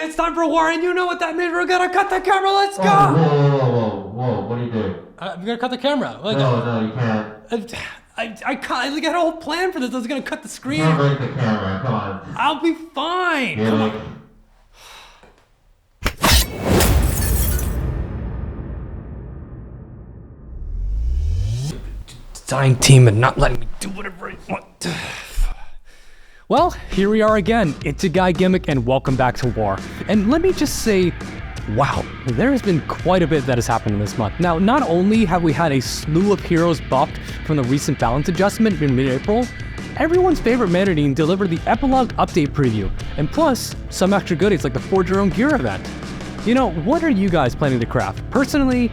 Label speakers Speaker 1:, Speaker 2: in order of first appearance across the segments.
Speaker 1: it's time for war, and you know what that means. We're gonna cut the camera. Let's go.
Speaker 2: Whoa! What are you doing?
Speaker 1: I'm gonna cut the camera.
Speaker 2: No, you can't.
Speaker 1: I got a whole plan for this. I was gonna cut the screen.
Speaker 2: Don't break the camera. Come on.
Speaker 1: I'll be fine.
Speaker 2: Yeah,
Speaker 1: Come on. Dying team and not letting me do whatever I want. Well, here we are again. It's your guy Gimmick, and welcome back to War. And let me just say, wow, there has been quite a bit that has happened in this month. Now, not only have we had a slew of heroes buffed from the recent balance adjustment in mid-April, everyone's favorite Manadine delivered the epilogue update preview, and plus, some extra goodies like the Forge Your Own Gear event. You know, what are you guys planning to craft? Personally,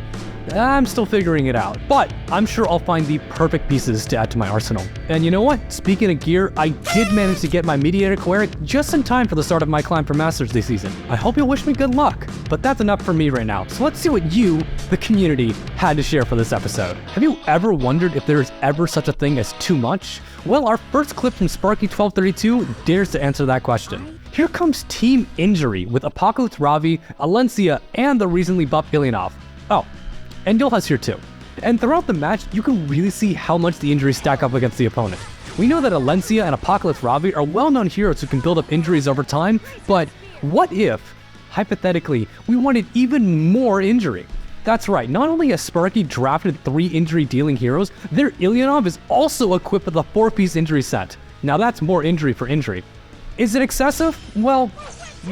Speaker 1: I'm still figuring it out, but I'm sure I'll find the perfect pieces to add to my arsenal. And you know what? Speaking of gear, I did manage to get my Mediator Cleric just in time for the start of my climb for Masters this season. I hope you'll wish me good luck, but that's enough for me right now. So let's see what you, the community, had to share for this episode. Have you ever wondered if there is ever such a thing as too much? Well, our first clip from Sparky1232 dares to answer that question. Here comes Team Injury with Apocalypse Ravi, Alencia, and the recently buffed Ilynav. Oh, and Yulha's here too. And throughout the match, you can really see how much the injuries stack up against the opponent. We know that Alencia and Apocalypse Ravi are well-known heroes who can build up injuries over time, but what if, hypothetically, we wanted even more injury? That's right, not only has Sparky drafted 3 injury-dealing heroes, their Ilynav is also equipped with a 4-piece injury set. Now that's more injury for injury. Is it excessive? Well,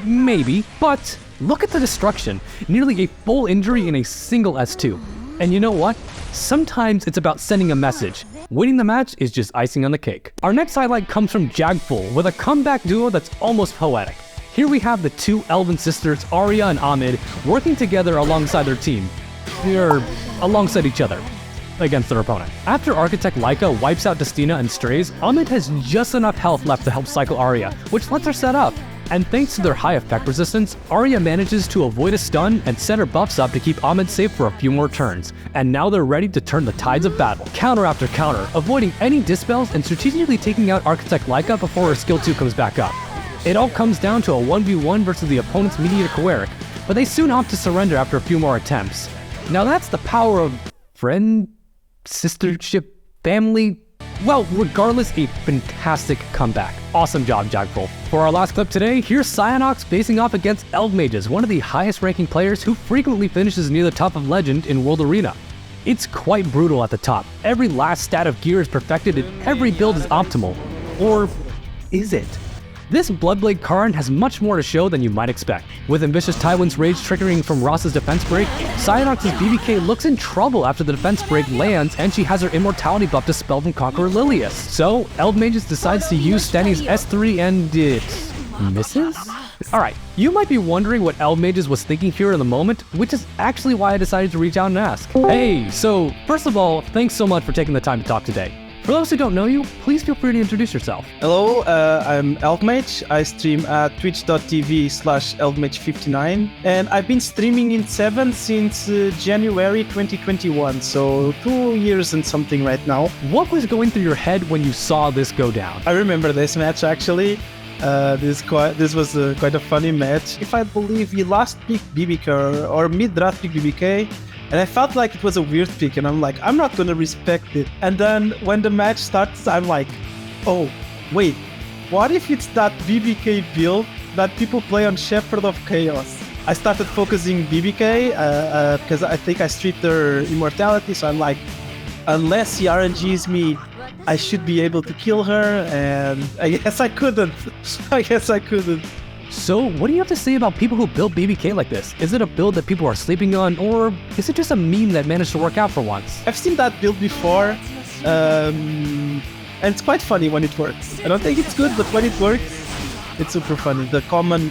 Speaker 1: maybe, but look at the destruction. Nearly a full injury in a single S2. And you know what? Sometimes it's about sending a message. Winning the match is just icing on the cake. Our next highlight comes from Jagful with a comeback duo that's almost poetic. Here we have the 2 elven sisters, Arya and Ahmed, working together alongside their team. Or alongside each other against their opponent. After Architect Laika wipes out Destina and strays, Ahmed has just enough health left to help cycle Arya, which lets her set up. And thanks to their high effect resistance, Arya manages to avoid a stun and set her buffs up to keep Ahmed safe for a few more turns. And now they're ready to turn the tides of battle, counter after counter, avoiding any dispels and strategically taking out Architect Laika before her skill 2 comes back up. It all comes down to a 1v1 versus the opponent's Mediator Cleric, but they soon opt to surrender after a few more attempts. Now that's the power of friend, sistership, family. Well, regardless, a fantastic comeback. Awesome job, Jagful. For our last clip today, here's Cyanox facing off against Elvemages, one of the highest ranking players who frequently finishes near the top of Legend in World Arena. It's quite brutal at the top. Every last stat of gear is perfected and every build is optimal. Or is it? This Bloodblade Karn has much more to show than you might expect. With Ambitious Tywin's Rage triggering from Ross's defense break, Cyanox's BBK looks in trouble after the defense break lands and she has her immortality buff dispelled from Conqueror Lilius. So, Elvemages decides to use Stanny's S3 and it misses? Alright, you might be wondering what Elvemages was thinking here in the moment, which is actually why I decided to reach out and ask. Hey, so first of all, thanks so much for taking the time to talk today. For those who don't know you, please feel free to introduce yourself.
Speaker 3: Hello, I'm Elvemage. I stream at twitch.tv/elvemage59, and I've been streaming in 7 since January 2021, so 2 years and something right now.
Speaker 1: What was going through your head when you saw this go down?
Speaker 3: I remember this match actually. This was quite a funny match. If I believe he last picked BBK or mid-draft picked BBK, and I felt like it was a weird pick, and I'm like, I'm not gonna respect it. And then when the match starts, I'm like, oh, wait, what if it's that BBK build that people play on Shepherd of Chaos? I started focusing BBK because I think I stripped their immortality, so I'm like, unless he RNGs me, I should be able to kill her, and I guess I couldn't.
Speaker 1: So, what do you have to say about people who build BBK like this? Is it a build that people are sleeping on, or is it just a meme that managed to work out for once?
Speaker 3: I've seen that build before, and it's quite funny when it works. I don't think it's good, but when it works, it's super funny. The common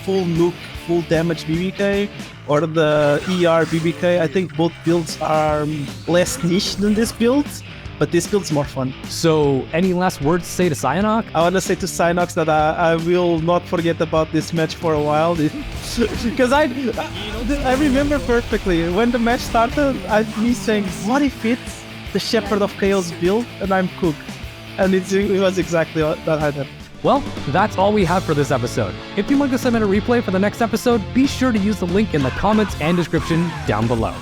Speaker 3: full nuke, full damage BBK, or the ER BBK, I think both builds are less niche than this build. But this build's more fun.
Speaker 1: So, any last words to say to Cyanox?
Speaker 3: I want to say to Cyanox that I will not forget about this match for a while. Because I remember perfectly. When the match started, me saying, what if it's the Shepherd of Chaos build and I'm cooked? And it was exactly that happened.
Speaker 1: Well, that's all we have for this episode. If you'd like to submit a replay for the next episode, be sure to use the link in the comments and description down below.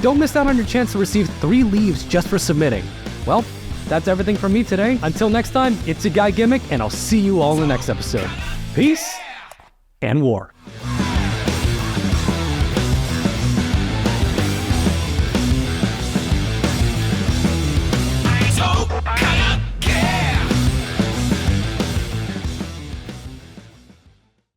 Speaker 1: Don't miss out on your chance to receive 3 leaves just for submitting. Well, that's everything from me today. Until next time, it's your guy Gimmick, and I'll see you all in the next episode. Peace and war.